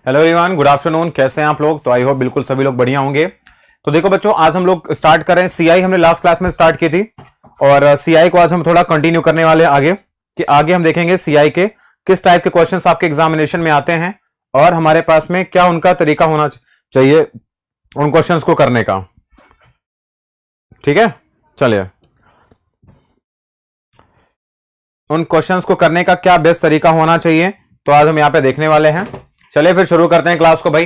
Hello everyone, good afternoon. कैसे हैं आप लोग? तो आई होप बिल्कुल सभी लोग बढ़िया होंगे। तो देखो बच्चों, आज हम लोग स्टार्ट कर रहे हैं सीआई। हमने लास्ट क्लास में स्टार्ट की थी और सीआई को आज हम थोड़ा कंटिन्यू करने वाले हैं आगे कि आगे हम देखेंगे सीआई के किस टाइप के क्वेश्चंस आपके एग्जामिनेशन में आते हैं और हमारे पास में क्या उनका तरीका होना चाहिए उन क्वेश्चंस को करने का। ठीक है, चलिए उन क्वेश्चंस को करने का क्या बेस्ट तरीका होना चाहिए तो आज हम यहां पे देखने वाले हैं। चलिए फिर शुरू करते हैं क्लास को। भाई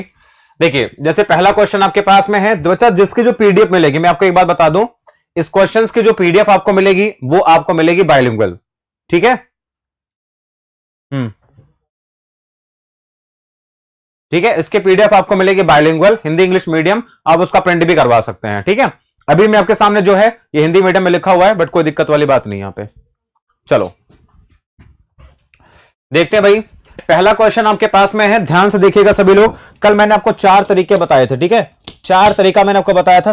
देखिए, जैसे पहला क्वेश्चन आपके पास में है बच्चा, जिसकी जो पीडीएफ मिलेगी, मैं आपको एक बात बता दूं, इस क्वेश्चंस की जो पीडीएफ आपको मिलेगी वो आपको मिलेगी बाइलिंगुअल। ठीक है, ठीक है, इसके पीडीएफ आपको मिलेगी बाइलिंगुअल, हिंदी इंग्लिश मीडियम। आप उसका प्रिंट भी करवा सकते हैं। ठीक है, अभी मैं आपके सामने जो है ये हिंदी मीडियम में लिखा हुआ है, बट कोई दिक्कत वाली बात नहीं यहां पे। चलो देखते हैं भाई, पहला क्वेश्चन आपके पास में है, ध्यान से देखिएगा सभी लोग। कल मैंने आपको 4 तरीके बताए थे। ठीक है, 4 तरीका मैंने आपको बताया था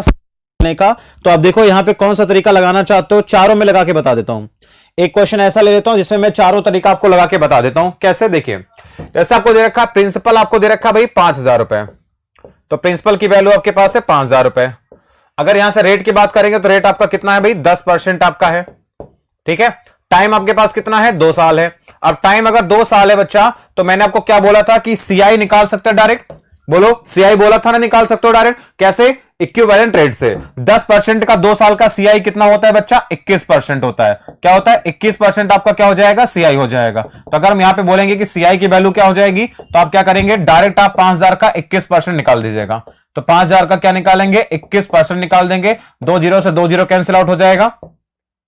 का। तो आप देखो यहां पे कौन सा तरीका लगाना चाहते हो, चारों में लगा के बता देता हूं। एक क्वेश्चन ऐसा ले लेता हूं जिसमें मैं चारों तरीका आपको लगा के बता देता हूं। कैसे? देखिए, जैसे आपको दे रखा प्रिंसिपल, आपको दे रखा भाई 5,000 रुपए। तो प्रिंसिपल की वैल्यू आपके पास है 5,000 रुपए। अगर यहां से रेट की बात करेंगे तो रेट आपका कितना है भाई? 10% आपका है। ठीक है, टाइम आपके पास कितना है? 2 साल है। अब टाइम अगर 2 साल है बच्चा, तो मैंने आपको क्या बोला था कि सीआई निकाल सकते हैं डायरेक्ट। बोलो, सीआई बोला था ना, निकाल सकते हो डायरेक्ट। कैसे? इक्विवेलेंट रेट से। 10% का 2 साल का सीआई कितना होता है बच्चा? 21% होता है। क्या होता है? 21% आपका क्या हो जाएगा? सीआई हो जाएगा। तो अगर हम यहां पे बोलेंगे कि सीआई की वैल्यू क्या हो जाएगी, तो आप क्या करेंगे? डायरेक्ट आप 5,000 का 21% निकाल दीजिएगा। तो 5,000 का क्या निकालेंगे? 21% निकाल देंगे। 2 जीरो से 2 जीरो कैंसिल आउट हो जाएगा,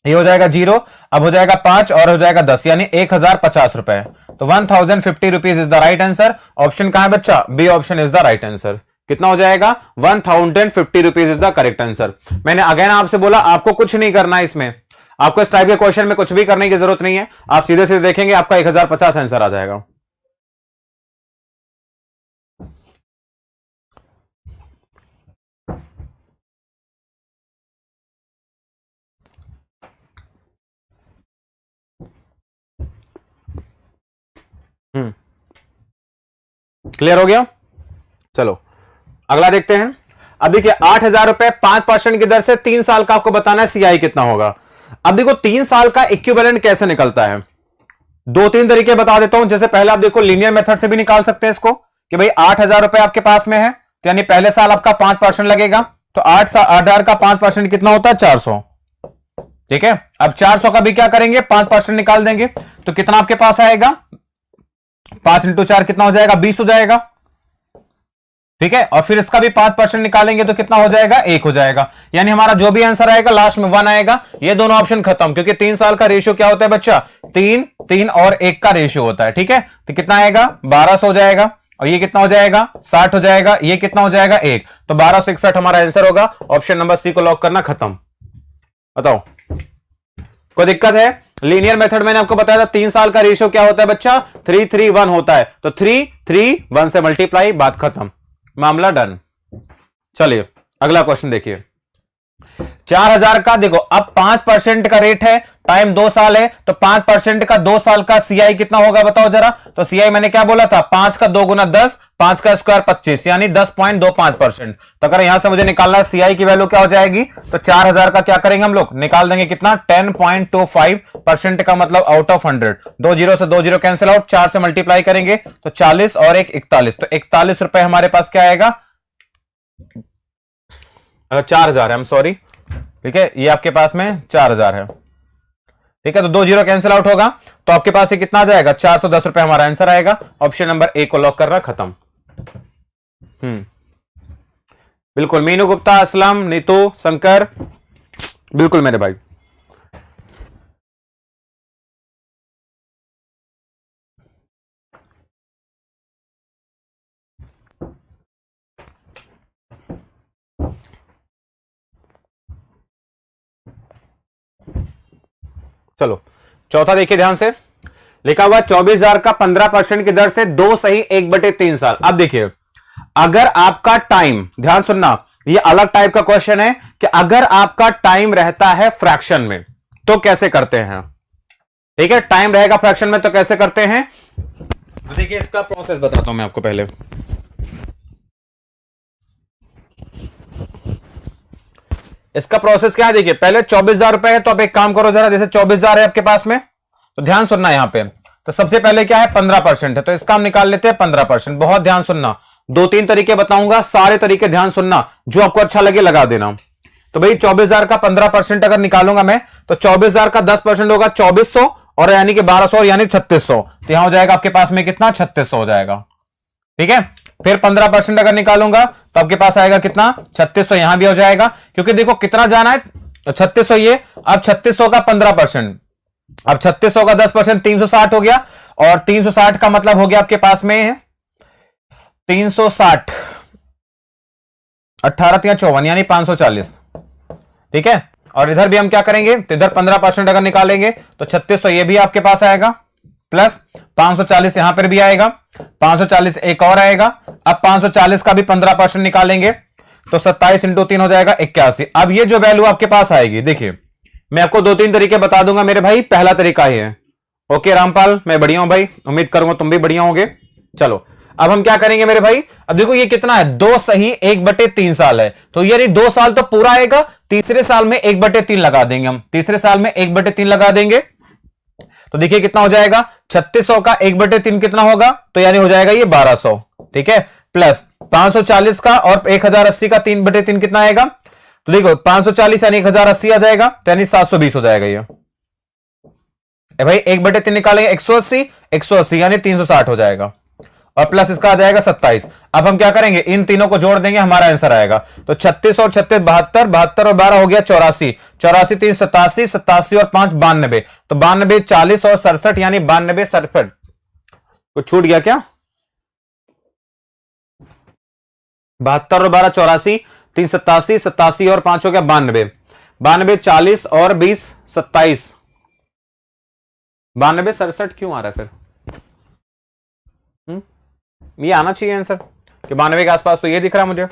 ये हो जाएगा 0। अब हो जाएगा 5 और हो जाएगा 10, यानी 1,050 रुपए। तो 1,050 rupees is the right answer. Option कहां है बच्चा? B option is the right answer. कितना हो जाएगा? 1,050 rupees is the correct answer. मैंने अगेन आपसे बोला आपको कुछ नहीं करना है इसमें, आपको इस टाइप के क्वेश्चन में कुछ भी करने की जरूरत नहीं है। आप सीधे सीधे देखेंगे आपका 1,050 आंसर आ जाएगा। क्लियर हो गया? चलो अगला देखते हैं। अब देखिए, 8,000 रुपए 5% की दर से 3 साल का आपको बताना है सीआई कितना होगा। अब देखो 3 साल का इक्विवेलेंट कैसे निकलता है, 2-3 तरीके बता देता हूं। जैसे पहले आप देखो, लीनियर मेथड से भी निकाल सकते हैं इसको कि भाई 8,000 रुपए आपके पास में है, तो यानी पहले साल आपका 5% लगेगा। तो 8,000 का 5% कितना होता है? 400। ठीक है, अब 400 का भी क्या करेंगे? 5% निकाल देंगे। तो कितना आपके पास आएगा? 5 इंटू 4 कितना हो जाएगा? 20 हो जाएगा। ठीक है, और फिर इसका भी 5% निकालेंगे तो कितना हो जाएगा? 1 हो जाएगा। यानी हमारा जो भी आंसर आएगा लास्ट में 1 आएगा। ये दोनों ऑप्शन खत्म, क्योंकि 3 साल का रेशियो क्या होता है बच्चा? 3, 3 और 1 का रेशियो होता है। ठीक है, तो कितना आएगा? 1200 हो जाएगा। और ये कितना हो जाएगा? 60 हो जाएगा। ये कितना हो जाएगा? 1। तो 1261 हमारा आंसर होगा। ऑप्शन नंबर सी को लॉक करना, खत्म। बताओ कोई दिक्कत है? लीनियर मेथड मैंने आपको बताया था 3 साल का रेशियो क्या होता है बच्चा? 3, 3, 1 होता है। तो 3, 3, 1 से मल्टीप्लाई, बात खत्म, मामला डन। चलिए अगला क्वेश्चन देखिए। 4,000 का देखो, अब 5% का रेट है, टाइम 2 साल है, तो 5% का 2 साल का सीआई कितना होगा बताओ जरा। तो सीआई मैंने क्या बोला था? 5 का 2 गुना 10, 5 का स्क्वायर 25, यानी 10.25%। तो अगर यहां से मुझे निकालना है सीआई की वैल्यू क्या हो जाएगी, तो 4,000 का क्या करेंगे हम लोग? निकाल देंगे कितना? 10.25% का मतलब आउट ऑफ 100। 2 जीरो से 2 जीरो कैंसिल आउट, 4 से मल्टीप्लाई करेंगे तो 40 और 1 41। तो 41 रुपए हमारे पास क्या आएगा? 4,000 है, हम सॉरी। ठीक है, ये आपके पास में 4,000 है। ठीक है, तो 2 जीरो कैंसिल आउट होगा, तो आपके पास ये कितना आ जाएगा? 410 रुपए हमारा आंसर आएगा। ऑप्शन नंबर ए को लॉक करना, खत्म। बिल्कुल, मीनू गुप्ता, असलम, नीतू, शंकर, बिल्कुल मेरे भाई। चलो चौथा देखिए ध्यान से, लिखा हुआ 24,000 का 15% की दर से 2 सही 1/3 साल। अब देखिए, अगर आपका टाइम, ध्यान सुनना, ये अलग टाइप का क्वेश्चन है कि अगर आपका टाइम रहता है फ्रैक्शन में तो कैसे करते हैं। ठीक है, टाइम रहेगा फ्रैक्शन में तो कैसे करते हैं, देखिए इसका प्रोसेस बताता हूं मैं आपको। पहले इसका प्रोसेस क्या है, देखिए पहले 24,000 रुपए है, तो आप एक काम करो जरा, जैसे 24,000 है आपके पास में, तो ध्यान सुनना यहां पे, तो सबसे पहले क्या है 15% है, तो इसका हम निकाल लेते हैं 15%। बहुत ध्यान सुनना, 2-3 तरीके बताऊंगा, सारे तरीके ध्यान सुनना, जो आपको अच्छा लगे लगा देना। तो भाई 24,000 का 15% अगर निकालूंगा मैं, तो 24,000 का 10% होगा 2400, और यानी कि 1200 यानी 3600, तो यहां हो जाएगा आपके पास में कितना 3600 हो जाएगा। ठीक है, फिर 15% अगर निकालूंगा तो आपके पास आएगा कितना 3600, यहां भी हो जाएगा, क्योंकि देखो कितना जाना है 3600 ये, अब 3600 का 15%, अब 3600 का 10% 360 हो गया, और 360 का मतलब हो गया आपके पास में 360 18 या 54 यानी 540। ठीक है, और इधर भी हम क्या करेंगे, तो इधर 15% अगर निकालेंगे तो 3600 ये भी आपके पास आएगा, प्लस 540 यहां पर भी आएगा, 540 एक और आएगा। अब 540 का भी 15% निकालेंगे तो 27 इंटू 3 हो जाएगा 81। अब ये जो वैल्यू आपके पास आएगी, देखिए मैं आपको 2-3 तरीके बता दूंगा मेरे भाई, पहला तरीका ये है। ओके रामपाल, मैं बढ़िया हूं भाई, उम्मीद करूंगा तुम भी बढ़िया होंगे। चलो अब हम क्या करेंगे मेरे भाई, अब देखो ये कितना है 2 सही 1/3 साल है, तो यानी 2 साल तो पूरा आएगा, तीसरे साल में 1/3 लगा देंगे हम, तीसरे साल में 1/3 लगा देंगे, तो देखिए कितना हो जाएगा 3600 का 1/3 कितना होगा, तो यानी हो जाएगा ये 1200। ठीक है, प्लस 540 का और 1080 का 3/3 कितना आएगा, तो देखो 540 यानी 1080 आ जाएगा, तो यानी 720 हो जाएगा ये भाई। 1/3 निकालेंगे 180, 180 यानी 360 हो जाएगा, और प्लस इसका आ जाएगा 27। अब हम क्या करेंगे, इन तीनों को जोड़ देंगे, हमारा आंसर आएगा, तो 36 और 36 72, 72 और 12 हो गया 84, 84 3 87, 87 और 5 92, तो 92 40 और 67 यानी 92 67। कुछ छूट गया क्या, 72 और 12 84, 3 87, 87 और 5 हो गया 92, 92 40 और 20 27, 92 67 क्यों आ रहा है फिर, ये आना चाहिए आंसर कि 92 के आसपास, तो ये दिख रहा है मुझे।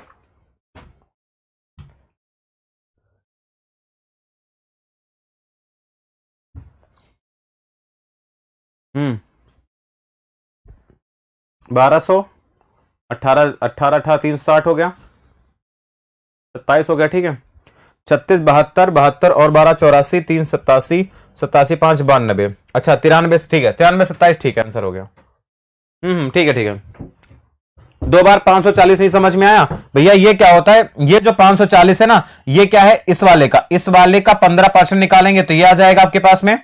हम्म 1200 18 18 18 360 हो गया, 27 हो गया। ठीक है, 36 72 72 और 12 84 3 87, 87 5 92, अच्छा 93, ठीक है 93 27, ठीक है आंसर हो गया। ठीक है ठीक है। 2 बार 540 नहीं समझ में आया भैया, ये क्या होता है, ये जो 540 है ना, ये क्या है इस वाले का, इस वाले का 15% निकालेंगे तो ये आ जाएगा आपके पास में,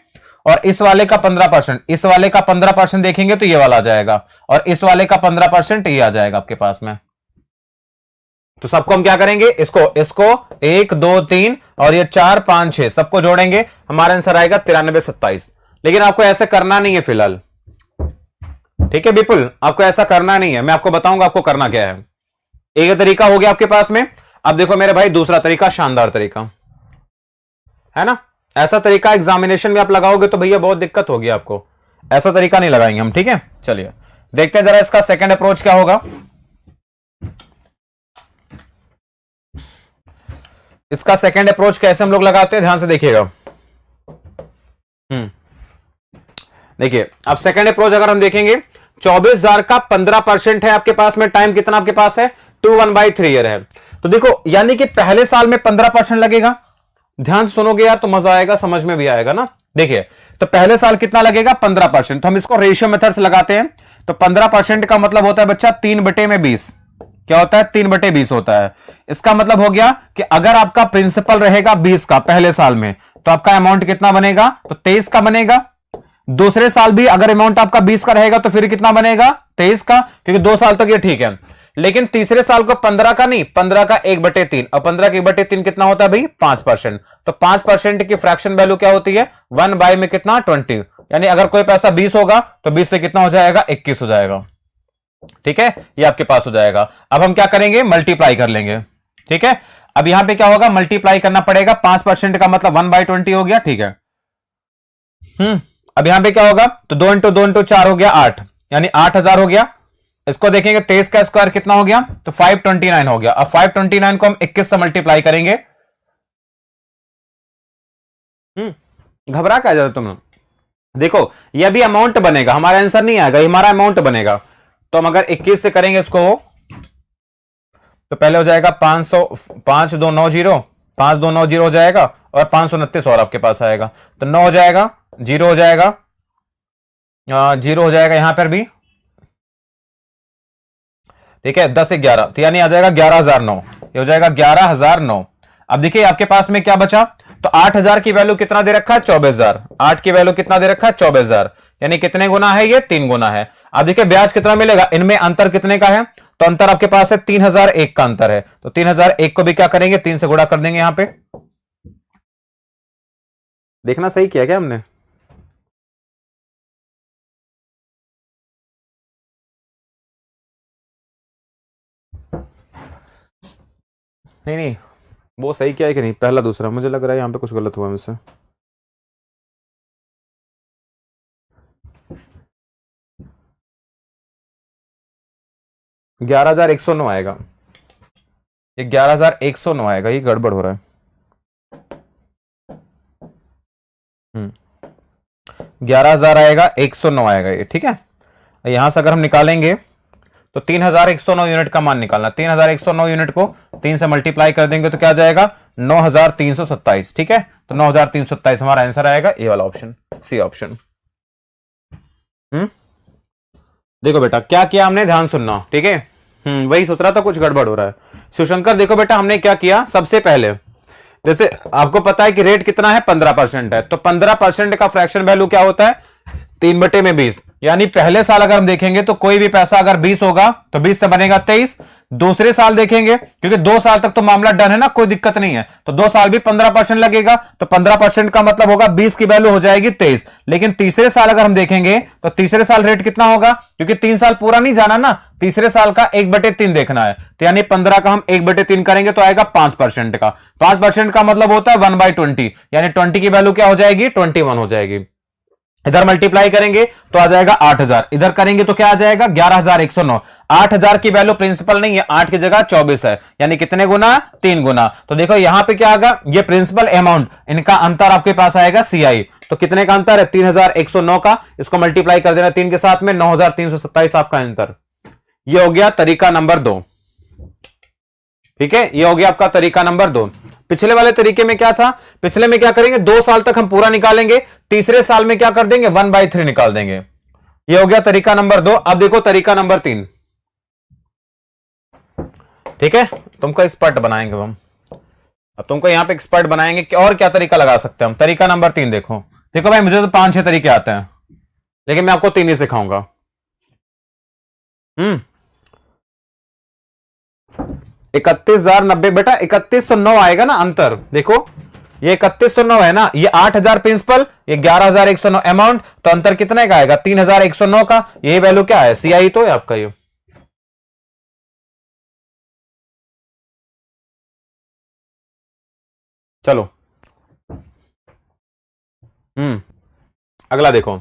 और इस वाले का 15%, इस वाले का 15% देखेंगे तो ये वाला आ जाएगा, और इस वाले का 15% ये आ जाएगा आपके पास में। तो सबको हम क्या करेंगे, इसको इसको 1 2 3 और ये 4 5 6 सबको जोड़ेंगे, हमारा आंसर आएगा 93 27। लेकिन आपको ऐसे करना नहीं है फिलहाल, ठीक है विपुल, आपको ऐसा करना नहीं है, मैं आपको बताऊंगा आपको करना क्या है। एक तरीका हो गया आपके पास में, अब देखो मेरे भाई दूसरा तरीका, शानदार तरीका है ना, ऐसा तरीका एग्जामिनेशन में आप लगाओगे तो भैया बहुत दिक्कत होगी आपको, ऐसा तरीका नहीं लगाएंगे हम। ठीक है, चलिए देखते हैं जरा इसका सेकंड अप्रोच क्या होगा। इसका सेकंड अप्रोच कैसे हम लोग लगाते हैं, ध्यान से देखिएगा। देखिए अब सेकंड अप्रोच अगर हम देखेंगे, 24,000 का 15% है आपके पास में, टाइम कितना आपके पास है 2/3 ईयर है, तो देखो यानी कि पहले साल में 15% लगेगा, ध्यान से सुनोगे यार तो मजा आएगा, समझ में भी आएगा ना। देखिए तो पहले साल कितना लगेगा 15%, तो हम इसको रेशियो मेथड से लगाते हैं, तो 15% का मतलब होता है बच्चा 3/20, क्या होता है 3/20 होता है। इसका मतलब हो गया कि अगर आपका प्रिंसिपल रहेगा 20 का पहले साल में, तो आपका अमाउंट कितना बनेगा, तो 23 का बनेगा। दूसरे साल भी अगर अमाउंट आपका 20 का रहेगा तो फिर कितना बनेगा 23 का, क्योंकि 2 साल तक ये ठीक है। लेकिन तीसरे साल को 15 का नहीं, 15 का 1/3, और 15 का 1/3 कितना होता है भाई 5%, तो 5% की फ्रैक्शन वैल्यू क्या होती है 1 में कितना 20, यानी अगर कोई पैसा 20 होगा तो 20 से कितना हो जाएगा 21 हो जाएगा। ठीक है, ये आपके पास हो जाएगा। अब हम क्या करेंगे, मल्टीप्लाई कर लेंगे। ठीक है, अब यहां पे क्या होगा, मल्टीप्लाई करना पड़ेगा, 5% का मतलब 1/20 हो गया। ठीक है, अब यहां पे क्या होगा, तो 2 इंटू 2 इंटू 4 हो गया 8, यानी 8000 हो गया। इसको देखेंगे 23 का स्क्वायर कितना हो गया, तो 529 हो गया। अब 529 को हम 21 से मल्टीप्लाई करेंगे। घबरा क्या जाता तुम, देखो ये भी अमाउंट बनेगा, हमारा आंसर नहीं आएगा, ये हमारा अमाउंट बनेगा। तो हम अगर 21 से करेंगे इसको, तो पहले हो जाएगा 500, 5 2 9 0, 5 2 9 0 हो जाएगा और 529 और आपके पास आएगा, तो 9 हो जाएगा, 0 हो जाएगा, 0 हो जाएगा यहां पर भी, ठीक है, 10 11, तो यानी आ जाएगा 11,009, ये हो जाएगा 11,009। अब देखिए आपके पास में क्या बचा, तो 8,000 की वैल्यू कितना दे रखा है, 24,000, 8 की वैल्यू कितना दे रखा है, 24,000, यानी कितने गुना है ये, 3 गुना है। अब देखिए ब्याज कितना मिलेगा, इनमें अंतर कितने का है, तो अंतर आपके पास है 3,001 का अंतर है, तो 3,001 को भी क्या करेंगे, 3 से गुणा कर देंगे यहां पे। देखना सही किया क्या हमने, नहीं नहीं वो सही किया है कि नहीं, पहला दूसरा, मुझे लग रहा है यहां पे कुछ गलत हुआ मुझसे। ग्यारह हजार एक सौ नौ आएगा, ये 11,109 आएगा, ये गड़बड़ हो रहा है। 11,000 आएगा, 109 आएगा ये, ठीक है। यहां से अगर हम निकालेंगे तो 3,109 यूनिट का मान निकालना, 3,109 यूनिट को 3 से मल्टीप्लाई कर देंगे तो क्या आ जाएगा, 9,327, ठीक है, तो 9,327 हमारा आंसर आएगा, ये वाला ऑप्शन, सी ऑप्शन। देखो बेटा क्या किया हमने, ध्यान सुनना, ठीक है। वही सोच रहा था कुछ गड़बड़ हो रहा है। शिवशंकर देखो बेटा हमने क्या किया, सबसे पहले जैसे आपको पता है कि रेट कितना है, 15% है, तो 15% का फ्रैक्शन वैल्यू क्या होता है, 3/20, यानी पहले साल अगर हम देखेंगे तो कोई भी पैसा अगर 20 होगा तो 20 से बनेगा 23। दूसरे साल देखेंगे, क्योंकि 2 साल तक तो मामला डन है ना, कोई दिक्कत नहीं है, तो 2 साल भी 15% लगेगा, तो 15% का मतलब होगा 20 की वैल्यू हो जाएगी 23। लेकिन तीसरे साल अगर हम देखेंगे तो तीसरे साल रेट कितना होगा, क्योंकि 3 साल पूरा नहीं जाना ना, तीसरे साल का 1/3 देखना है, तो यानी 15 का हम 1/3 करेंगे तो आएगा 5% का। 5% का मतलब होता है 1/20, यानी 20 की वैल्यू क्या हो जाएगी, 21 हो जाएगी। इधर मल्टीप्लाई करेंगे तो आ जाएगा 8,000, इधर करेंगे तो क्या आ जाएगा, 11,109। 8,000 की वैल्यू प्रिंसिपल नहीं है, 8 की जगह 24 है, यानी कितने गुना, 3 गुना। तो देखो यहां पे क्या आएगा, ये प्रिंसिपल अमाउंट, इनका अंतर आपके पास आएगा सीआई, तो कितने का अंतर है, 3,109 का, इसको मल्टीप्लाई कर देना 3 के साथ में, 9,327 आपका अंतर। ये हो गया तरीका नंबर 2, ठीक है, ये हो गया आपका तरीका नंबर 2। पिछले वाले तरीके में क्या था, पिछले में क्या करेंगे, 2 साल तक हम पूरा निकालेंगे, तीसरे साल में क्या कर देंगे, 1/3 निकाल देंगे। ये हो गया तरीका नंबर 2। अब देखो तरीका नंबर 3, ठीक है, तुमको एक्सपर्ट बनाएंगे हम, अब तुमको यहां पे एक्सपर्ट बनाएंगे कि और क्या तरीका लगा सकते हैं हम। तरीका नंबर 3 देखो, देखो भाई मुझे तो 5-6 तरीके आते हैं, लेकिन मैं आपको 3 ही सिखाऊंगा। 31,090 बेटा, 3109 आएगा ना अंतर, देखो ये 3109 है ना, ये 8,000 प्रिंसिपल, ये 11,109 अमाउंट, तो अंतर कितने का आएगा, 3,109 का। ये वैल्यू क्या है, सीआई तो है आपका ये। चलो अगला देखो,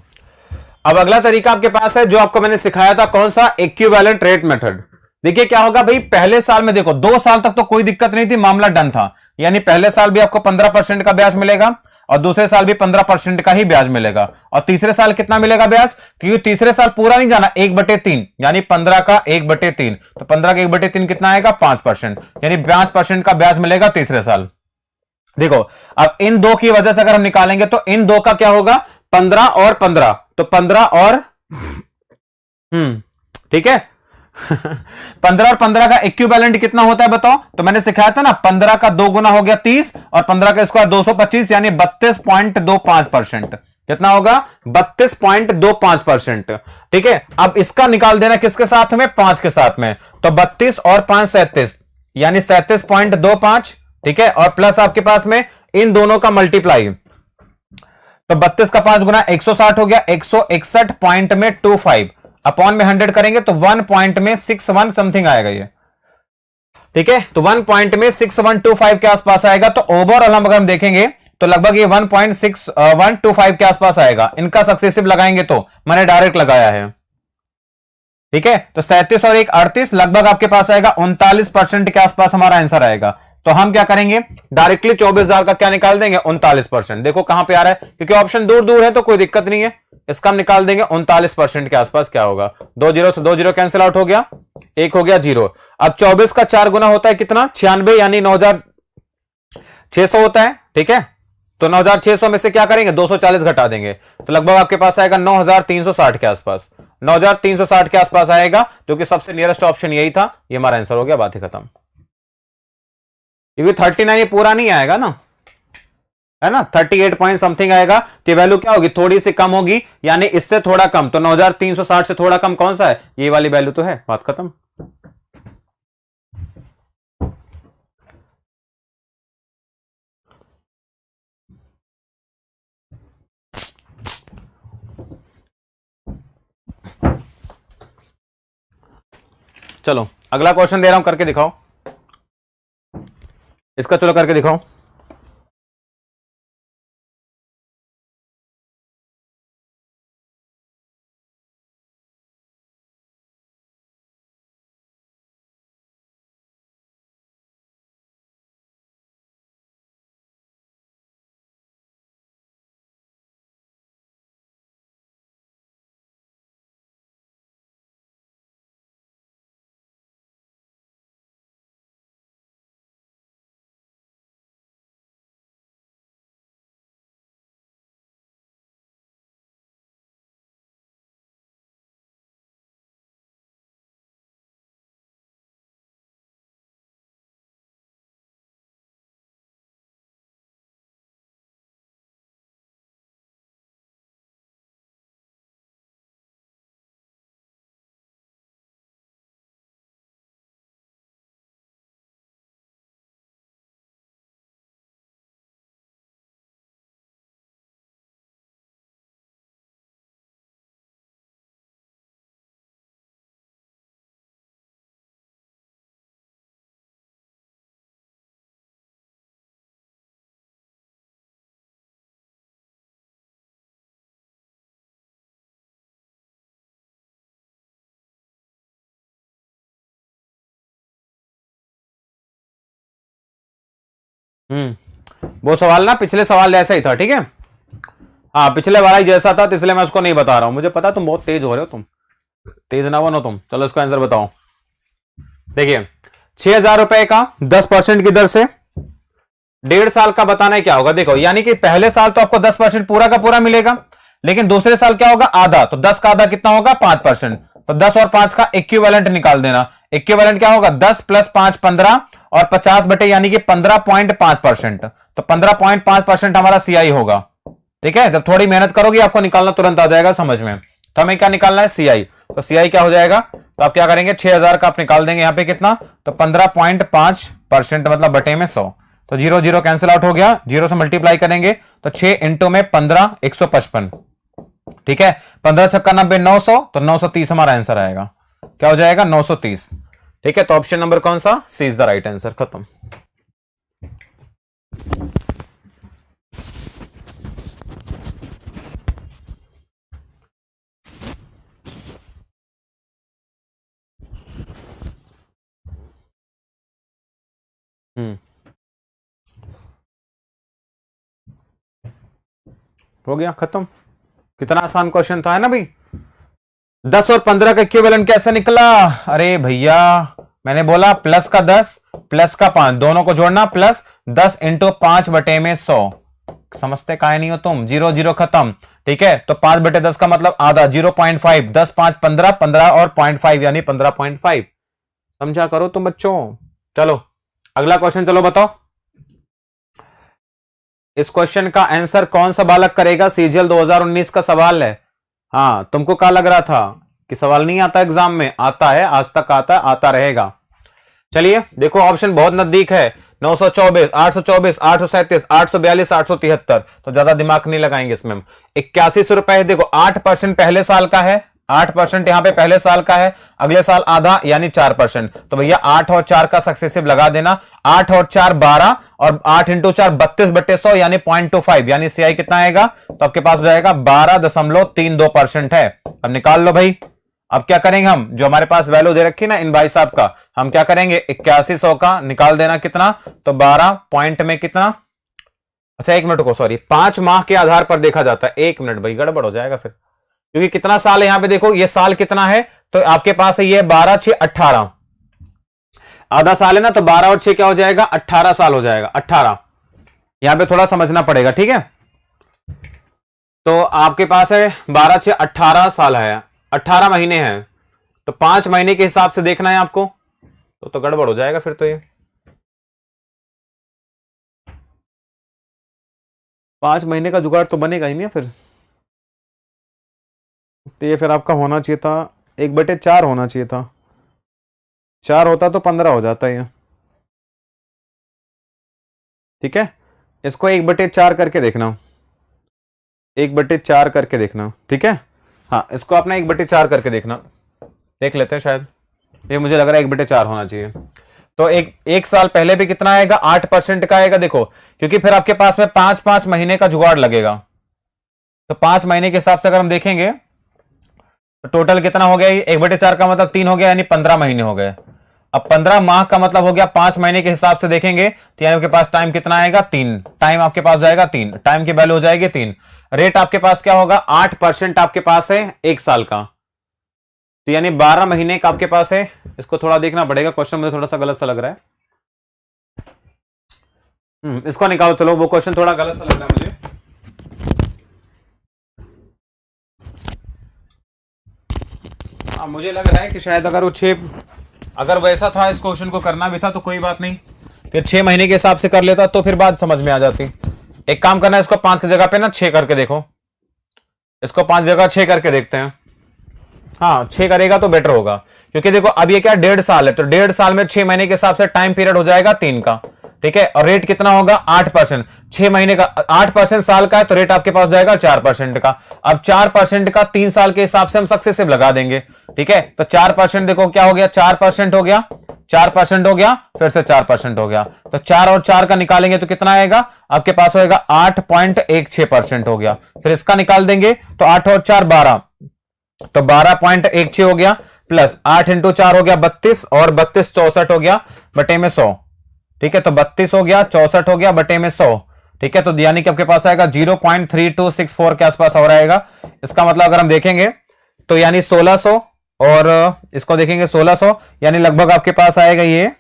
अब अगला तरीका आपके पास है जो आपको मैंने सिखाया था, कौन सा, इक्विवेलेंट रेट मेथड। देखिए क्या होगा भाई, पहले साल में देखो 2 साल तक तो कोई दिक्कत नहीं थी, मामला डन था, यानी पहले साल भी आपको 15% का ब्याज मिलेगा और दूसरे साल भी 15% का ही ब्याज मिलेगा, और तीसरे साल कितना मिलेगा ब्याज, क्योंकि तीसरे साल पूरा नहीं जाना, 1/3, यानी 15 का 1/3, तो 15 का 1/3 कितना आएगा, 5%, यानी 5% का ब्याज मिलेगा तीसरे साल। देखो अब इन 2 की वजह से अगर हम निकालेंगे तो इन 2 का क्या होगा, 15 और 15, तो 15 और ठीक है 15 और 15 का इक्विवेलेंट कितना होता है बताओ, तो मैंने सिखाया था ना, 15 का 2 गुना हो गया 30 और 15 का स्क्वायर 225, यानी 32.25%। कितना होगा, 32.25%, ठीक है। अब इसका निकाल देना किसके साथ में, 5 के साथ में, तो 32 और 5 37, यानी 37.25, ठीक है, और प्लस आपके पास में इन दोनों का मल्टीप्लाई, तो 32 का 5 गुना 160 हो गया, 161.25 अपॉन में 100 करेंगे तो 1.61 समथिंग आएगा ये, ठीक है, तो 1.6125 के आसपास आएगा। तो ओवरऑल हम अगर हम देखेंगे तो लगभग ये 1.6125 के आसपास आएगा, इनका सक्सेसिव लगाएंगे तो मैंने डायरेक्ट लगाया है, ठीक है, तो 37 और 1 38, लगभग आपके पास आएगा 39% के आसपास हमारा आंसर आएगा। तो हम क्या करेंगे, डायरेक्टली 24,000 का क्या निकाल देंगे, 39%। देखो कहां पे आ रहा है, क्योंकि ऑप्शन दूर दूर है तो कोई दिक्कत नहीं है, इसका हम निकाल देंगे 39% के आसपास क्या होगा। 2 0 से 2 0 कैंसिल आउट हो गया, 1 हो गया 0। अब 24 का 4 गुना होता है कितना, 96, यानी 600 होता है, ठीक है। तो 9600 में से क्या करेंगे, 240 घटा देंगे, तो लगभग आपके पास आएगा 9360 के आसपास, 9360 के आसपास आएगा, जो कि सबसे नियरेस्ट ऑप्शन यही था। ये हमारा आंसर हो गया, बात ही खत्म। क्योंकि 39 ये पूरा नहीं आएगा ना, है ना, 38 पॉइंट समथिंग आएगा, तो वैल्यू क्या होगी, थोड़ी सी कम होगी, यानी इससे थोड़ा कम। तो 9360 से थोड़ा कम कौन सा है, ये वाली वैल्यू तो है, बात खत्म। चलो अगला क्वेश्चन दे रहा हूं, करके दिखाओ इसका, चलो करके दिखाओ। वो सवाल ना पिछले सवाल जैसा ही था, ठीक है। हाँ पिछले वाला ही जैसा था, तो इसलिए मैं उसको नहीं बता रहा हूं, मुझे पता तुम बहुत तेज हो रहे हो, तुम तेज ना बनो तुम। चलो इसका आंसर बताओ। देखिए 6000 रुपए का 10% की दर से 1.5 साल का बताना है क्या होगा। देखो यानी कि पहले साल तो आपको 10% पूरा का पूरा मिलेगा, लेकिन दूसरे साल क्या होगा, आधा। तो 10 का आधा कितना होगा, 5%। तो 10 और 5 का इक्विवेलेंट निकाल देना। इक्विवेलेंट क्या होगा, 10 + 5 15 और 50 बटे यानी कि 15.5%। तो 15.5% हमारा सीआई होगा, ठीक है। जब थोड़ी मेहनत करोगे आपको निकालना तुरंत आ जाएगा समझ में। तो हमें क्या निकालना है, सीआई। तो सीआई क्या हो जाएगा, तो आप क्या करेंगे, 6000 का आप निकाल देंगे, यहां पे कितना, तो 15.5% मतलब बटे में 100। तो 0 0 कैंसिल आउट हो गया, 0 से मल्टीप्लाई करेंगे तो 6 इंटू में 15 155, ठीक है। 15 छक्का 90 900, तो 930 हमारा आंसर आएगा। क्या हो जाएगा, 930, ठीक है। तो ऑप्शन नंबर कौन सा, सी इज द राइट आंसर, खत्म। हो गया, खत्म। कितना आसान क्वेश्चन था, है ना भाई। 10 और 15 का इक्विवेलेंट कैसे निकला, अरे भैया मैंने बोला प्लस का 10 प्लस का 5 दोनों को जोड़ना, प्लस 10 इंटू 5 बटे में 100। समझते काहे नहीं हो तुम, 0 0 खत्म, ठीक है। तो 5 बटे 10 का मतलब आधा, 0.5, 10 5 15, 15 और 0.5 यानी 15.5। समझा करो तुम बच्चों। चलो अगला क्वेश्चन, चलो बताओ। इस क्वेश्चन का आंसर कौन सा बालक करेगा, सीजीएल 2019 का सवाल है। हाँ तुमको क्या लग रहा था कि सवाल नहीं आता एग्जाम में, आता है, आज तक आता है, आता रहेगा। चलिए देखो ऑप्शन बहुत नजदीक है, 924 824 837 842 873। तो ज्यादा दिमाग नहीं लगाएंगे इसमें हम। 8100 रुपए, देखो 8% पहले साल का है, 8% यहां पे पहले साल का है, अगले साल आधा यानी 4%। तो भैया 8 और 4 का सक्सेसिव लगा देना, 8 और 4 12 और 8 इंटू 4 32 बटे 100 यानी 0.25 यानी सीआई कितना आएगा, तो आपके पास हो जाएगा 12.32% है। अब निकाल लो भाई। अब क्या करेंगे हम, जो हमारे पास वैल्यू दे रखी ना इन भाई साहब का, हम क्या करेंगे 8100 का निकाल देना कितना, तो 12 पॉइंट में कितना, अच्छा 1 मिनट को, सॉरी 5 माह के आधार पर देखा जाता है। 1 मिनट भाई, गड़बड़ हो जाएगा फिर, क्योंकि कितना साल है यहां पे देखो, ये साल कितना है, तो आपके पास है ये 12 6 18, आधा साल है ना, तो 12 और 6 क्या हो जाएगा, 18 साल हो जाएगा, 18, यहां पे थोड़ा समझना पड़ेगा, ठीक है। तो आपके पास है 12 6 18 साल है, 18 महीने हैं, तो 5 महीने के हिसाब से देखना है आपको, तो गड़बड़ हो जाएगा फिर तो ये 5 महीने का जुगाड़ तो बनेगा ही नहीं फिर। तो ये फिर आपका होना चाहिए था 1/4 होना चाहिए था, 4 होता तो 15 हो जाता है ये, ठीक है। इसको 1/4 करके देखना, 1/4 करके देखना, ठीक है। हाँ, इसको अपना 1/4 करके देखना, देख लेते हैं, शायद ये मुझे लग रहा है 1/4 होना चाहिए। तो एक साल पहले भी कितना आएगा, 8% का आएगा, देखो, क्योंकि फिर आपके पास में 5 महीने का जुगाड़ लगेगा। तो 5 महीने के हिसाब से अगर हम देखेंगे तो टोटल कितना हो गया, 1/4 का मतलब 3 हो गया, यानी 15 महीने हो गए। अब 15 माह का मतलब हो गया 5 महीने के हिसाब से देखेंगे तो यानी आपके पास टाइम कितना आएगा, 3 टाइम आपके पास जाएगा, 3 टाइम की वैल्यू हो जाएगी 3। रेट आपके पास क्या होगा, 8% आपके पास है एक साल का, तो यानी 12 महीने का आपके पास है। इसको थोड़ा देखना पड़ेगा, क्वेश्चन मुझे थोड़ा सा गलत सा लग रहा है। इसको निकालो, चलो, वो क्वेश्चन थोड़ा गलत सा लग रहा है मुझे। मुझे लग रहा है कि शायद अगर वो 6, अगर वैसा था, इस क्वेश्चन को करना भी था तो कोई बात नहीं, फिर 6 महीने के हिसाब से कर लेता तो फिर बात समझ में आ जाती। एक काम करना है, इसको 5 की जगह पे ना 6 करके देखो, इसको 5 जगह 6 करके देखते हैं। हाँ, 6 करेगा तो बेटर होगा, क्योंकि देखो अब ये क्या 1.5 साल है, तो 1.5 साल में 6 महीने के हिसाब से टाइम पीरियड हो जाएगा 3 का, ठीक है। और रेट कितना होगा, 8%, 6 महीने का 8% साल का है, तो रेट आपके पास जाएगा 4% का। अब 4% का 3 साल के हिसाब से हम सक्सेसिव लगा देंगे, ठीक है। तो 4% देखो क्या हो गया, 4% हो गया, 4% हो गया, फिर से 4% हो गया, तो 4 और 4 का निकालेंगे तो कितना आएगा, आपके पास होगा 8.16% हो गया। फिर इसका निकाल देंगे तो 8 और 4 12, तो 12.16 हो गया, प्लस 8 इंटू 4 हो गया 32, और 32 64 हो गया बटे में 100, ठीक है। तो 32 हो गया, 64 हो गया बटे में 100, ठीक है। तो यानी कि आपके पास आएगा 0.3264 के आसपास हो रहेगा। इसका मतलब अगर हम देखेंगे तो यानी 1600, और इसको देखेंगे 1600, यानी लगभग आपके पास आएगा ये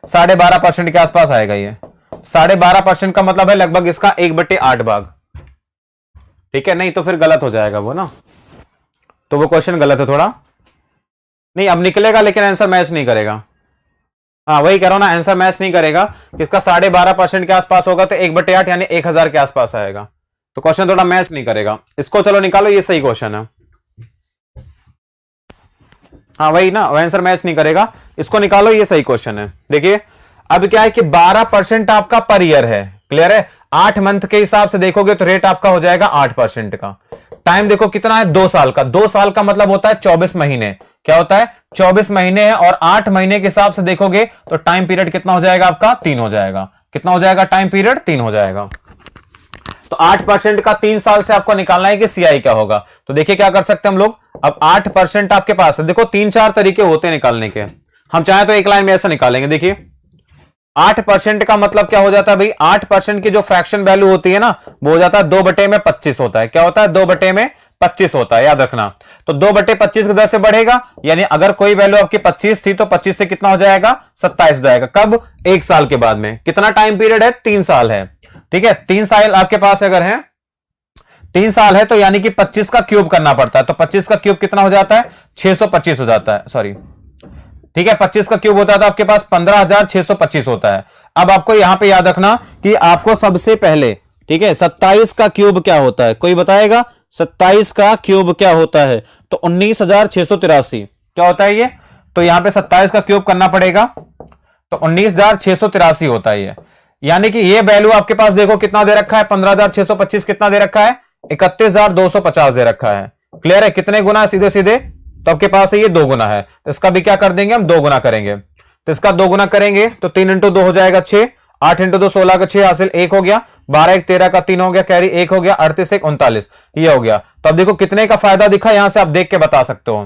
12.5% के आसपास आएगा। ये 12.5% का मतलब है लगभग इसका 1/8 भाग, ठीक है। नहीं तो फिर गलत हो जाएगा वो ना, तो वो क्वेश्चन गलत है थोड़ा। नहीं, अब निकलेगा लेकिन आंसर मैच नहीं करेगा। हाँ, वही कह रहा हूं ना, आंसर मैच नहीं करेगा, किसका 12.5% के आसपास होगा तो 1/8 यानी 1000 के आसपास आएगा, तो क्वेश्चन थोड़ा मैच नहीं करेगा। इसको चलो निकालो, ये सही क्वेश्चन है। हाँ वही ना, आंसर मैच नहीं करेगा, इसको निकालो, ये सही क्वेश्चन है। देखिए अब क्या है कि 12% आपका पर ईयर है, क्लियर है। 8 मंथ के हिसाब से देखोगे तो रेट आपका हो जाएगा 8% का। टाइम देखो कितना है, 2 साल का, 2 साल का मतलब होता है 24 महीने, क्या होता है 24 महीने है, और 8 महीने के हिसाब से देखोगे तो टाइम पीरियड कितना हो जाएगा आपका, 3 हो जाएगा। कितना हो जाएगा टाइम पीरियड, 3 हो जाएगा। तो 8% का 3 साल से आपको निकालना है कि सीआई क्या होगा। तो देखिए क्या कर सकते हैं हम लोग, अब 8% आपके पास है, देखो 3-4 तरीके होते हैं निकालने के, हम चाहे तो एक लाइन में ऐसा निकालेंगे। देखिए 8% का मतलब क्या हो जाता है भाई, 8% की जो फ्रैक्शन वैल्यू होती है ना, वो हो जाता है 2/25 होता है। क्या होता है, 2/25 होता है, याद रखना। तो 2/25 की दर से बढ़ेगा, यानी अगर कोई वैल्यू आपकी 25 थी तो 25 से कितना हो जाएगा, 27 हो जाएगा। कब, 1 साल के बाद में। कितना टाइम पीरियड है, 3 साल है, ठीक है। 3 साल आपके पास अगर है, 3 साल है, तो यानी कि 25 का क्यूब करना पड़ता है। तो 25 का क्यूब कितना हो जाता है, 625 हो जाता है, सॉरी, ठीक है। 25 का क्यूब होता है तो आपके पास 15,625 होता है। अब आपको यहां पे याद रखना कि आपको सबसे पहले, ठीक है, 27 का क्यूब क्या होता है, कोई बताएगा 27 का क्यूब क्या होता है, तो 19,683 क्या होता है ये, तो यहां पे 27 का क्यूब करना पड़ेगा, तो 19,683 होता है ये। यानी कि ये वैल्यू आपके पास देखो कितना दे रखा है, 15,625 कितना दे रखा है, 31,250 दे रखा है, क्लियर है। कितने गुना है, सीधे सीधे, तो आपके पास है ये 2 गुना है, तो इसका भी क्या कर देंगे हम, 2 गुना करेंगे। तो इसका 2 गुना करेंगे तो 3 इंटू 2 हो जाएगा 6, 8 इंटू 2 16 का 6 हासिल 1 हो गया, 12 1 13 का 3 हो गया, कैरी 1 हो गया, 38 1 39, ये हो गया। तो अब देखो कितने का फायदा दिखा, यहां से आप देख के बता सकते हो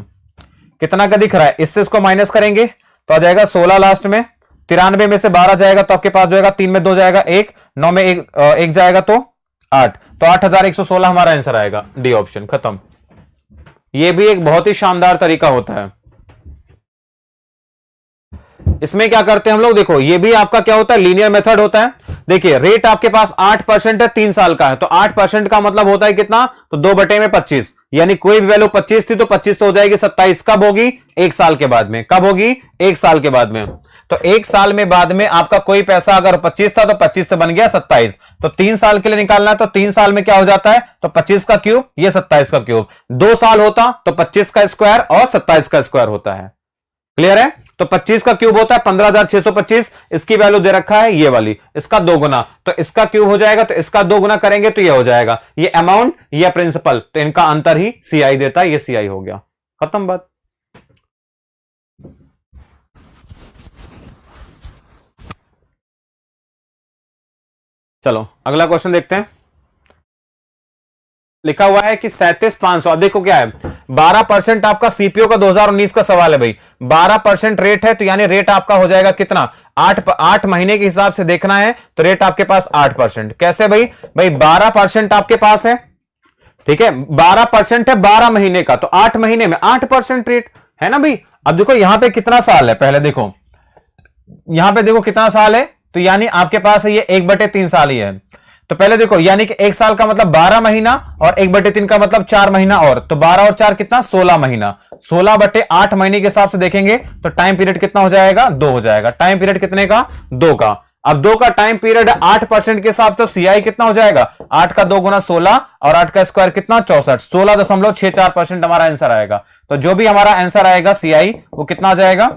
कितना का दिख रहा है। इससे इसको माइनस करेंगे तो आ जाएगा 16 लास्ट में, 93 में से 12 जाएगा तो आपके पास जाएगा 3 में 2 जाएगा 1, 9 में 1 जाएगा तो 8, तो 8,116 हमारा आंसर आएगा, डी ऑप्शन, खत्म। ये भी एक बहुत ही शानदार तरीका होता है। इसमें क्या करते हैं हम लोग, देखो ये भी आपका क्या होता है, लीनियर मेथड होता है। देखिए रेट आपके पास 8% है, 3 साल का है, तो 8% का मतलब होता है कितना, तो 2/25, यानी कोई भी वैल्यू 25 थी तो 25 तो हो जाएगी 27। कब होगी, 1 साल के बाद में। कब होगी, 1 साल के बाद में। तो 1 साल में बाद में आपका कोई पैसा अगर 25 था तो 25 से बन गया 27। तो 3 साल के लिए निकालना है, तो 3 साल में क्या हो जाता है, तो 25 का क्यूब, ये 27 का क्यूब। 2 साल होता तो 25 का स्क्वायर और 27 का स्क्वायर होता है। क्लियर है। तो 25 का क्यूब होता है 15,625, इसकी वैल्यू दे रखा है ये वाली, इसका 2 गुना, तो इसका क्यूब हो जाएगा, तो इसका 2 गुना करेंगे तो ये हो जाएगा, ये अमाउंट, ये प्रिंसिपल, तो इनका अंतर ही सीआई देता है, ये सीआई हो गया, खत्म बात। चलो अगला क्वेश्चन देखते हैं। लिखा हुआ है कि 37,500, अब देखो क्या है, 12% आपका सीपीओ का 2019 का सवाल है भाई। 12% रेट है, तो यानी रेट आपका हो जाएगा कितना, 8 महीने के हिसाब से देखना है, तो रेट आपके पास 8%। कैसे भाई, भाई 12% आपके पास है, ठीक है, 12% है 12 महीने का, तो 8 महीने में 8% रेट है ना भाई। अब देखो यहां पे कितना साल है, पहले देखो यहां पे देखो कितना साल है, तो यानी आपके पास है ये 1/3 साल ही है। तो पहले देखो, यानी कि 1 साल का मतलब 12 महीना, और 1/3 का मतलब 4 महीना, और तो 12 और 4 कितना, 16 महीना। 16/8 महीने के हिसाब से देखेंगे तो टाइम पीरियड कितना हो जाएगा, 2 हो जाएगा। टाइम पीरियड कितने का, 2 का। अब 2 का टाइम पीरियड 8% के हिसाब तो सीआई कितना हो जाएगा, 8 का 2 गुना 16, और 8 का स्क्वायर कितना, 64। 16.64% हमारा आंसर आएगा। तो जो भी हमारा आंसर आएगा सीआई, वो कितना आ जाएगा।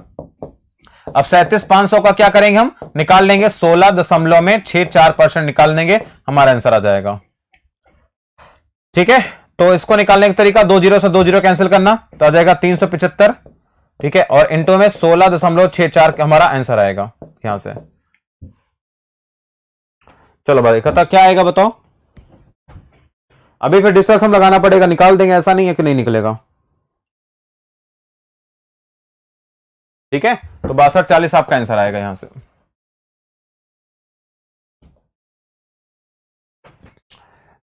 अब 37,500 का क्या करेंगे, हम निकाल लेंगे, 16.64% निकाल लेंगे, हमारा आंसर आ जाएगा। ठीक है, तो इसको निकालने का तरीका, 2 जीरो से 2 जीरो कैंसिल करना, तो आ जाएगा 375। ठीक है, और इंटू में 16.64 हमारा आंसर आएगा यहां से। चलो भाई खता क्या आएगा बताओ। अभी फिर डिस्टेंस हम लगाना पड़ेगा, निकाल देंगे, ऐसा नहीं है कि नहीं निकलेगा। ठीक है, तो 6240 आपका आंसर आएगा यहां से।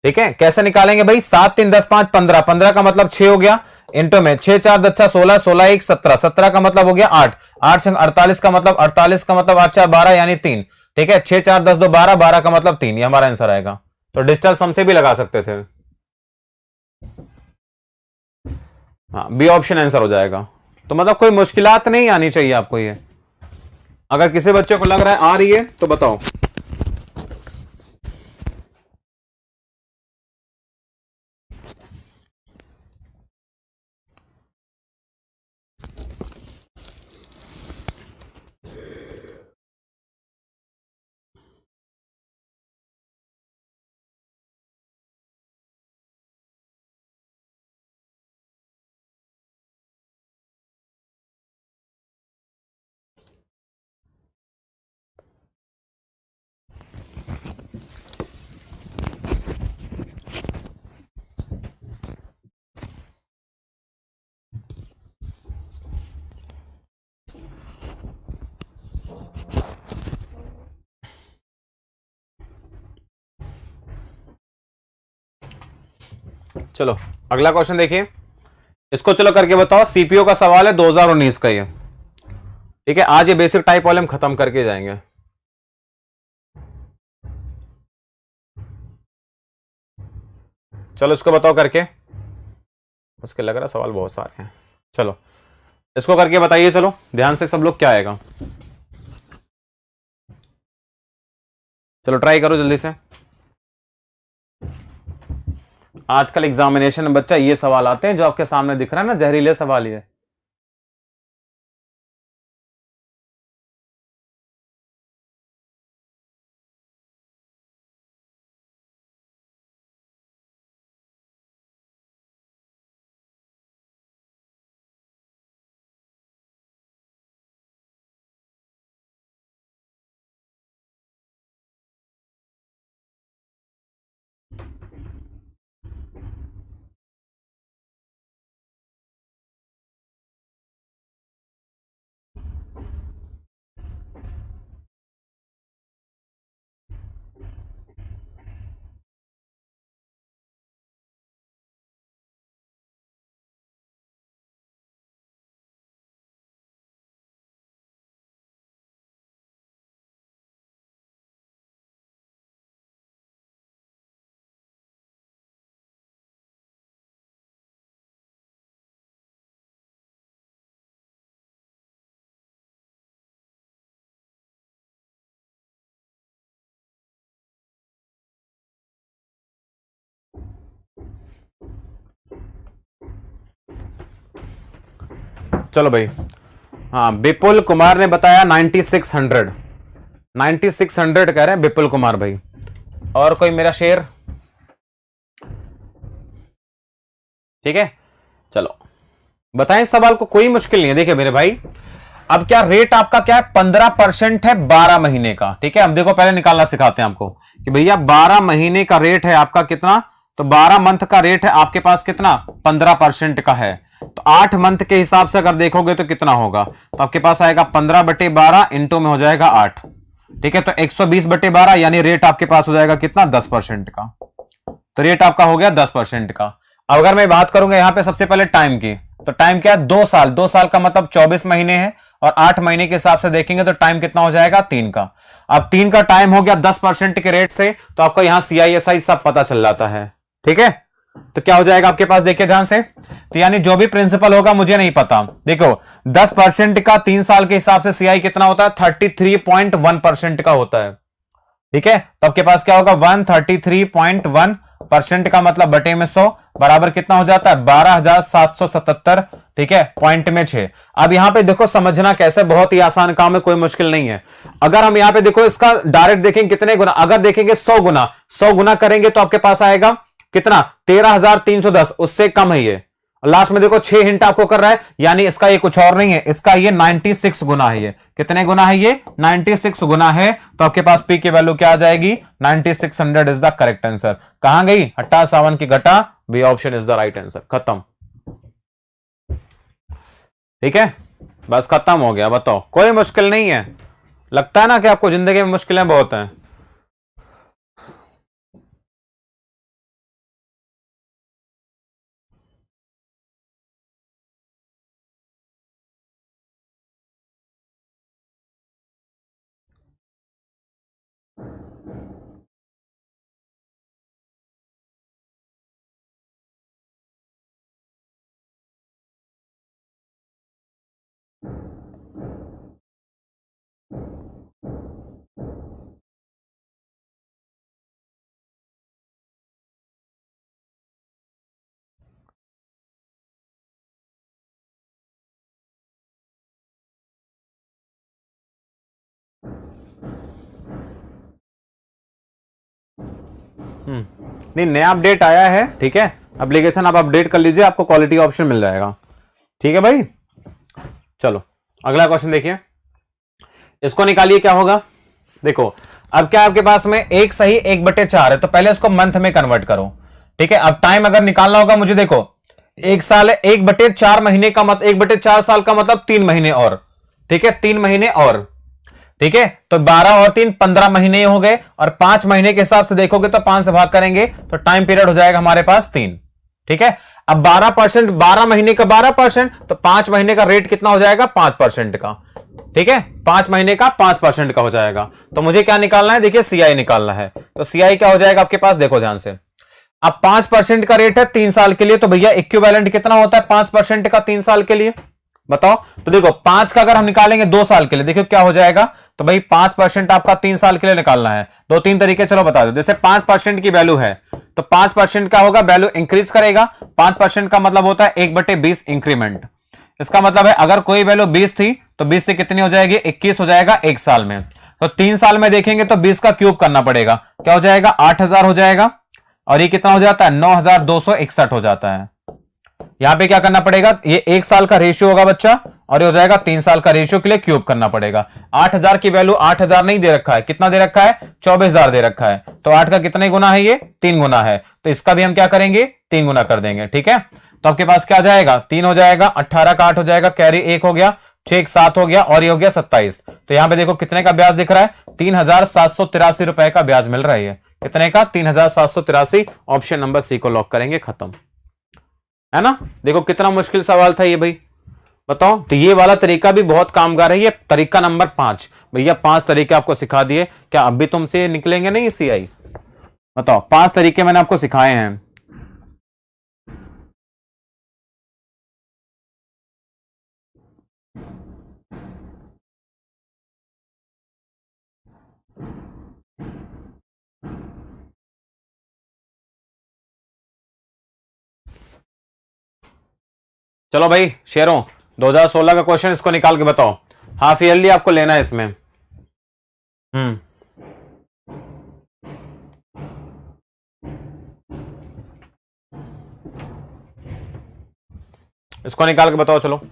ठीक है, कैसे निकालेंगे भाई, 7 3 10 5 15, 15 का मतलब 6 हो गया, इंटू में 6 4 10 16, 16 1 17, 17 का मतलब हो गया 8, 8 से 48 का मतलब 48 का मतलब 8 4 12 यानी 3। ठीक है, 6 4 10 2 12, 12 का मतलब 3, ये हमारा आंसर आएगा। तो डिजिटल सम से भी लगा सकते थे। हाँ, बी ऑप्शन आंसर हो जाएगा। तो मतलब कोई मुश्किलात नहीं आनी चाहिए आपको ये। अगर किसी बच्चे को लग रहा है आ रही है तो बताओ। चलो अगला क्वेश्चन देखिए, इसको चलो करके बताओ। सीपीओ का सवाल है 2019 का ये। ठीक है, आज ये बेसिक टाइप वाले हम खत्म करके जाएंगे। चलो इसको बताओ करके, उसके लग रहा सवाल बहुत सारे हैं। चलो इसको करके बताइए, चलो ध्यान से सब लोग, क्या आएगा। चलो ट्राई करो जल्दी से। आजकल एग्जामिनेशन में बच्चा ये सवाल आते हैं जो आपके सामने दिख रहा है ना, जहरीले सवाल ये। चलो भाई, हाँ विपुल कुमार ने बताया 9600, 9600 कह रहे हैं विपुल कुमार भाई। और कोई मेरा शेयर? ठीक है, चलो बताएं सवाल को, कोई मुश्किल नहीं है। देखिए मेरे भाई, अब क्या रेट आपका क्या है, 15% है 12 महीने का। ठीक है, अब देखो पहले निकालना सिखाते हैं आपको कि भैया 12 महीने का रेट है आपका कितना, तो 12 मंथ का रेट है आपके पास कितना, 15% का है। तो 8 मंथ के हिसाब से अगर देखोगे तो कितना होगा, तो आपके पास आएगा 15/12 इंटू में हो जाएगा 8। ठीक है, तो 120/12 यानी रेट आपके पास हो जाएगा कितना, 10% का। तो रेट आपका हो गया 10% का। अब अगर मैं बात करूंगा यहां पे सबसे पहले टाइम की, तो टाइम क्या है, 2 साल। 2 साल का मतलब 24 महीने है, और 8 महीने के हिसाब से देखेंगे तो टाइम कितना हो जाएगा, 3 का। अब 3 का टाइम हो गया 10% के रेट से, तो आपको यहां CISI सब पता चल जाता है। ठीक है, तो क्या हो जाएगा आपके पास, देखिए ध्यान से, तो यानी जो भी प्रिंसिपल होगा मुझे नहीं पता। देखो 10% का 3 साल के हिसाब से CI कितना होता है, 33.1% का होता है। ठीक है, तो आपके पास क्या होगा, 133.1% का मतलब बटे में 100 बराबर कितना हो जाता है, 12,777। ठीक है, पॉइंट में 6। अब यहां पे देखो समझना कैसे, बहुत ही आसान काम है, कोई मुश्किल नहीं है। अगर हम यहां पे देखो इसका डायरेक्ट देखेंगे कितने गुना, अगर देखेंगे 100 गुना करेंगे तो आपके पास आएगा कितना, 13,310, उससे कम है ये। लास्ट में देखो 6 हिंट आपको कर रहा है, यानी इसका ये कुछ और नहीं है, इसका ये 96 गुना है। ये कितने गुना है, ये 96 गुना है। तो आपके पास पी की वैल्यू क्या आ जाएगी, 9600 इज द करेक्ट आंसर। कहां गई, हट्टा सावन की घटा, B option is the right answer. खत्म। ठीक है, बस खत्म हो गया। बताओ, कोई मुश्किल नहीं है। लगता है ना कि आपको जिंदगी में मुश्किलें बहुत हैं। नहीं, नया अपडेट आया है। ठीक है, एप्लीकेशन आप अपडेट कर लीजिए, आपको क्वालिटी ऑप्शन मिल जाएगा। ठीक है भाई, चलो अगला क्वेश्चन देखिए, इसको निकालिए क्या होगा। देखो अब क्या आपके पास में एक सही 1/4 है, तो पहले इसको मंथ में कन्वर्ट करो। ठीक है, अब टाइम अगर निकालना होगा मुझे, देखो 1 साल है, 1/4 महीने का मतलब 1/4 साल का मतलब 3 महीने और। ठीक है, 3 महीने और। ठीक है, तो 12 और 3 15 महीने हो गए, और 5 महीने के हिसाब से देखोगे तो 5 से भाग करेंगे तो टाइम पीरियड हो जाएगा हमारे पास 3। ठीक है, अब 12%, 12 महीने का 12%, तो 5 महीने का रेट कितना हो जाएगा, 5% का। ठीक है, 5 महीने का 5% का हो जाएगा। तो मुझे क्या निकालना है, देखिए CI निकालना है। तो CI क्या हो जाएगा आपके पास, देखो ध्यान से, अब 5% का रेट है 3 साल के लिए, तो भैया इक्विवेलेंट कितना होता है 5% का 3 साल के लिए, बताओ। तो देखो 5 का अगर हम निकालेंगे 2 साल के लिए, देखो क्या हो जाएगा, तो भाई 5% आपका 3 साल के लिए निकालना है। 2-3 तरीके चलो बता दो। जैसे 5% की वैल्यू है, तो 5% का होगा, वैल्यू इंक्रीज करेगा। 5% का मतलब होता है 1/20 इंक्रीमेंट। इसका मतलब है अगर कोई वैल्यू 20 थी, तो 20 से कितनी हो जाएगी, 21 हो जाएगा 1 साल में। तो 3 साल में देखेंगे तो 20 का क्यूब करना पड़ेगा, क्या हो जाएगा, 8000 हो जाएगा। और ये कितना हो जाता है, 9261 हो जाता है। यहां पे क्या करना पड़ेगा, ये 1 साल का रेशियो होगा बच्चा, और ये हो जाएगा 3 साल का रेशियो के लिए क्यूब करना पड़ेगा। 8000 की वैल्यू 8000 नहीं दे रखा है, कितना दे रखा है, 24000 दे रखा है। तो 8 का कितने गुना है, ये 3 गुना है। तो इसका भी हम क्या करेंगे, 3 गुना कर देंगे। ठीक है, तो आपके पास क्या जाएगा, 3 हो जाएगा, 18 का 8 हो जाएगा, कैरी 1 हो गया, 6 7 हो गया, और ये हो गया 27। तो यहां पे देखो कितने का ब्याज दिख रहा है, 3783 रुपए का ब्याज मिल रहा है। कितने का, 3783। ऑप्शन नंबर सी को लॉक करेंगे, खत्म। है ना, देखो कितना मुश्किल सवाल था ये भाई, बताओ। तो ये वाला तरीका भी बहुत कामगार है, ये तरीका नंबर 5। भैया 5 तरीके आपको सिखा दिए, क्या अब भी तुमसे निकलेंगे नहीं CI, बताओ। 5 तरीके मैंने आपको सिखाए हैं। चलो भाई शेरों, 2016 का क्वेश्चन, इसको निकाल के बताओ। हाफ ईयरली आपको लेना है इसमें। इसको निकाल के बताओ चलो।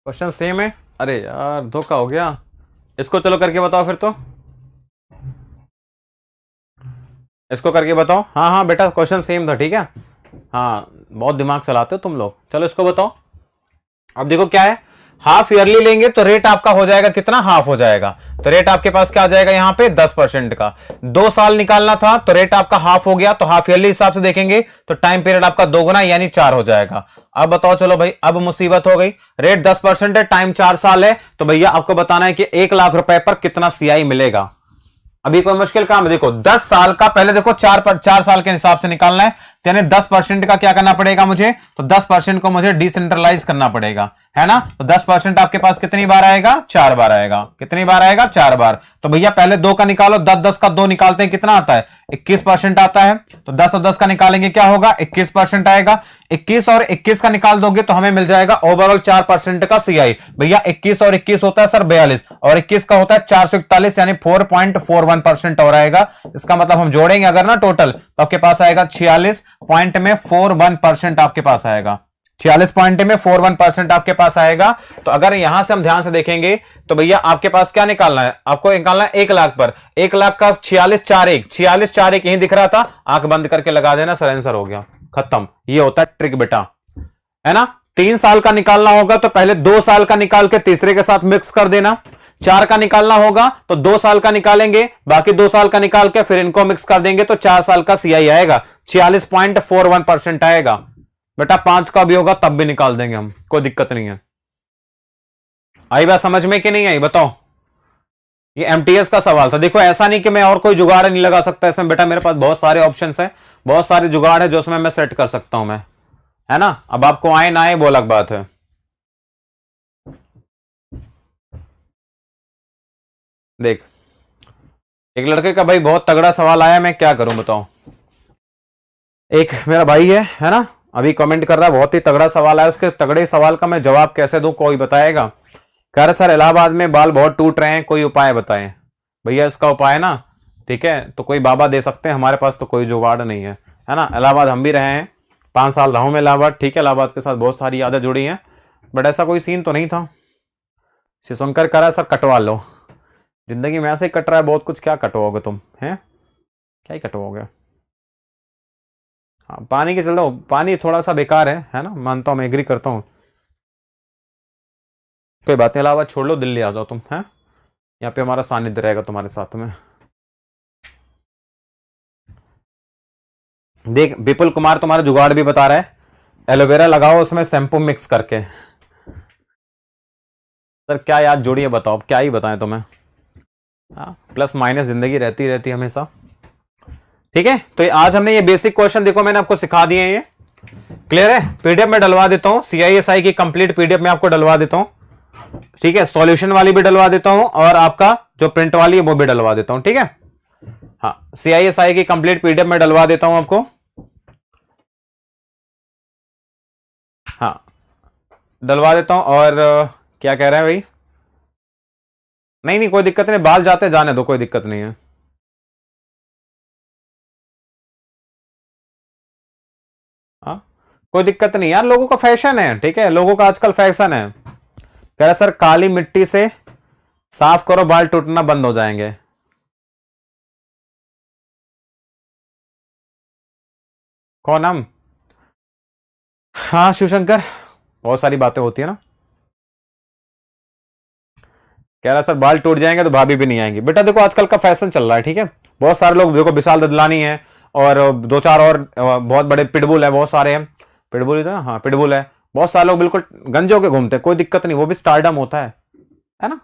क्वेश्चन सेम है, अरे यार धोखा हो गया। इसको चलो करके बताओ फिर तो, इसको करके बताओ। हाँ हाँ बेटा क्वेश्चन सेम था, ठीक है। हाँ बहुत दिमाग चलाते हो तुम लोग। चलो इसको बताओ। अब देखो क्या है, हाफ ईयरली लेंगे तो रेट आपका हो जाएगा कितना, हाफ हो जाएगा। तो रेट आपके पास क्या आ जाएगा यहाँ पे 10% का। 2 साल निकालना था तो रेट आपका हाफ हो गया, तो हाफ ईयरली हिसाब से देखेंगे तो टाइम पीरियड आपका दोगुना यानी 4 हो जाएगा। अब बताओ चलो भाई, अब मुसीबत हो गई। रेट 10% है, टाइम 4 साल है, तो भैया आपको बताना है कि 1 लाख रुपए पर कितना सीआई मिलेगा। अभी कोई मुश्किल काम है, देखो 10 साल का, पहले देखो 4 साल के हिसाब से निकालना है, यानी 10% का क्या करना पड़ेगा मुझे, तो 10% को मुझे डिसेंट्रलाइज करना पड़ेगा, है ना। तो 10% आपके पास कितनी बार आएगा, 4 बार आएगा। कितनी बार आएगा, 4 बार। तो भैया पहले 2 का निकालो, 10 का 2 निकालते हैं, कितना आता है, 21% आता है। तो 10 और 10 का निकालेंगे, क्या होगा, 21% आएगा। 21 और 21 का निकाल दोगे तो हमें मिल जाएगा ओवरऑल 4% का सीआई। भैया 21 और 21 होता है सर 42, और 21 का होता है 441, यानी 4.41% और आएगा। इसका मतलब हम जोड़ेंगे अगर ना टोटल, तो आपके पास आएगा 46 पॉइंट में 41% आपके पास आएगा। 46 पॉइंट में 41% आपके पास आएगा। तो अगर यहां से हम ध्यान से देखेंगे तो भैया आपके पास क्या निकालना है, आपको निकालना है 1 लाख पर। 1 लाख का 46 4 1 यही दिख रहा था, आंख बंद करके लगा देना सर, आंसर हो गया, खत्म। ये होता है ट्रिक बेटा, है ना। 3 साल का निकालना होगा तो पहले 2 साल का निकाल के तीसरे के साथ मिक्स कर देना। 4 का निकालना होगा तो 2 साल का निकालेंगे, बाकी 2 साल का निकाल के फिर इनको मिक्स कर देंगे तो 4 साल का सीआई आएगा, 46.41% आएगा। बेटा 5 का भी होगा तब भी निकाल देंगे हम, कोई दिक्कत नहीं है। आई बात समझ में कि नहीं आई बताओ। ये एमटीएस का सवाल था। देखो ऐसा नहीं कि मैं और कोई जुगाड़ नहीं लगा सकता इसमें, बेटा मेरे पास बहुत सारे ऑप्शंस हैं, बहुत सारे जुगाड़ है जो उसमें मैं सेट कर सकता हूं मैं, है ना। अब आपको आए ना आए वो अलग बात है। देख एक लड़के का भाई बहुत तगड़ा सवाल आया, मैं क्या करूं बताओ। एक मेरा भाई है ना, अभी कमेंट कर रहा है बहुत ही तगड़ा सवाल आया, उसके तगड़े सवाल का मैं जवाब कैसे दूं, कोई बताएगा। कह रहे सर इलाहाबाद में बाल बहुत टूट रहे हैं, कोई उपाय बताएं। भैया इसका उपाय ना, ठीक है, तो कोई बाबा दे सकते हैं, हमारे पास तो कोई जुगाड़ नहीं है ना। इलाहाबाद हम भी रहे हैं, 5 साल रहा हूं मैं इलाहाबाद, ठीक है। इलाहाबाद के साथ बहुत सारी यादें जुड़ी हैं, बट ऐसा कोई सीन तो नहीं था। शिवशंकर कह रहा है सर कटवा लो, जिंदगी में ऐसे ही कट रहा है बहुत कुछ, क्या कटवाओगे तुम, हैं क्या ही कटवाओगे। हाँ पानी के चलो, पानी थोड़ा सा बेकार है ना, मानता हूं मैं, एग्री करता हूं। कोई बात नहीं, इलाहाबाद छोड़ लो, दिल्ली आ जाओ तुम, हैं यहाँ पे हमारा सानिध्य रहेगा तुम्हारे साथ में। देख विपुल कुमार तुम्हारा जुगाड़ भी बता रहा है, एलोवेरा लगाओ उसमें शैम्पू मिक्स करके। सर क्या याद जोड़िए बताओ, क्या ही बताएं तुम्हें। हाँ प्लस माइनस जिंदगी रहती रहती हमेशा, ठीक है। तो आज हमने ये बेसिक क्वेश्चन देखो मैंने आपको सिखा दिए हैं, ये क्लियर है। पीडीएफ में डलवा देता हूं, सीआईएसआई की कंप्लीट पीडीएफ में आपको डलवा देता हूं, ठीक है। सॉल्यूशन वाली भी डलवा देता हूं और आपका जो प्रिंट वाली है वो भी डलवा देता हूं, ठीक है। हाँ सीआईएसआई की कंप्लीट पीडीएफ में डलवा देता हूं आपको, हाँ डलवा देता हूं। और क्या कह रहे हैं भाई, नहीं नहीं कोई दिक्कत नहीं, बाल जाते जाने दो, कोई दिक्कत नहीं है। हाँ कोई दिक्कत नहीं यार, लोगों का फैशन है, ठीक है, लोगों का आजकल फैशन है। कह रहे सर काली मिट्टी से साफ करो बाल टूटना बंद हो जाएंगे। कौन हम? हाँ शिवशंकर, बहुत सारी बातें होती है ना। कह रहा सर बाल टूट जाएंगे तो भाभी भी नहीं आएंगी। बेटा देखो आजकल का फैशन चल रहा है, ठीक है। बहुत सारे लोग देखो, विशाल ददलानी है और दो चार और बहुत बड़े पिटबुल है, बहुत सारे हैं। पिटबुल ही था ना, हाँ पिटबुल है। बहुत सारे लोग बिल्कुल गंजे होके घूमते हैं, कोई दिक्कत नहीं, वो भी स्टारडम होता है ना।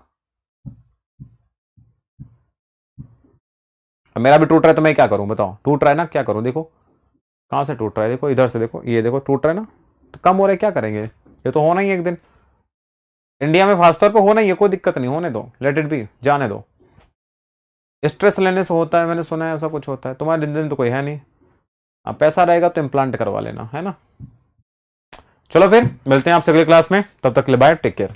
अब मेरा भी टूट रहा है तो मैं क्या करूं बताओ, टूट रहा है ना, क्या करूं। देखो कहां से टूट रहा है, देखो इधर से, देखो ये देखो टूट रहा है ना, तो कम हो रहा है, क्या करेंगे, ये तो होना ही है एक दिन। इंडिया में खासतौर पर होना ही है, कोई दिक्कत नहीं, होने दो, लेट इट बी, जाने दो। स्ट्रेस लेने से होता है, मैंने सुना है ऐसा कुछ होता है। तुम्हारे दिन तो कोई है नहीं, अब पैसा रहेगा तो इम्प्लांट करवा लेना, है ना। चलो फिर मिलते हैं आपसे अगली क्लास में, तब तक के लिए बाय, टेक केयर।